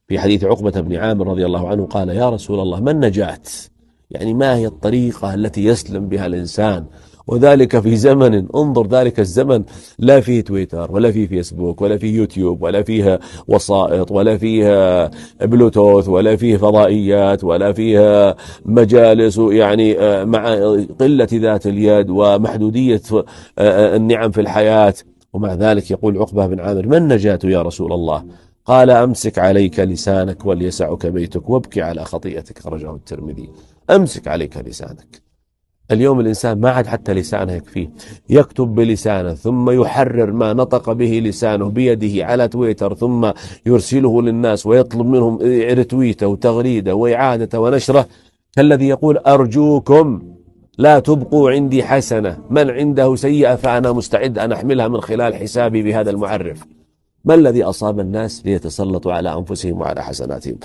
في حديث عقبة بن عامر رضي الله عنه قال: يا رسول الله، ما النجاة؟ يعني ما هي الطريقة التي يسلم بها الإنسان؟ وذلك في زمن، انظر ذلك الزمن، لا فيه تويتر ولا فيه فيسبوك ولا فيه يوتيوب ولا فيه وسائط ولا فيه بلوتوث ولا فيه فضائيات ولا فيه مجالس، يعني مع قلة ذات اليد ومحدودية النعم في الحياة. ومع ذلك يقول عقبة بن عامر: ما النجاة يا رسول الله؟ قال: أمسك عليك لسانك وليسعك بيتك وابكي على خطيئتك. خرجه الترمذي. أمسك عليك لسانك. اليوم الإنسان ما عاد حتى لسانه يكفيه، يكتب بلسانه ثم يحرر ما نطق به لسانه بيده على تويتر، ثم يرسله للناس ويطلب منهم رتويته وتغريده وإعادته ونشره، كالذي يقول: أرجوكم لا تبقوا عندي حسنة، من عنده سيئة فأنا مستعد أن أحملها من خلال حسابي بهذا المعرف. ما الذي أصاب الناس ليتسلطوا على أنفسهم وعلى حسناتهم؟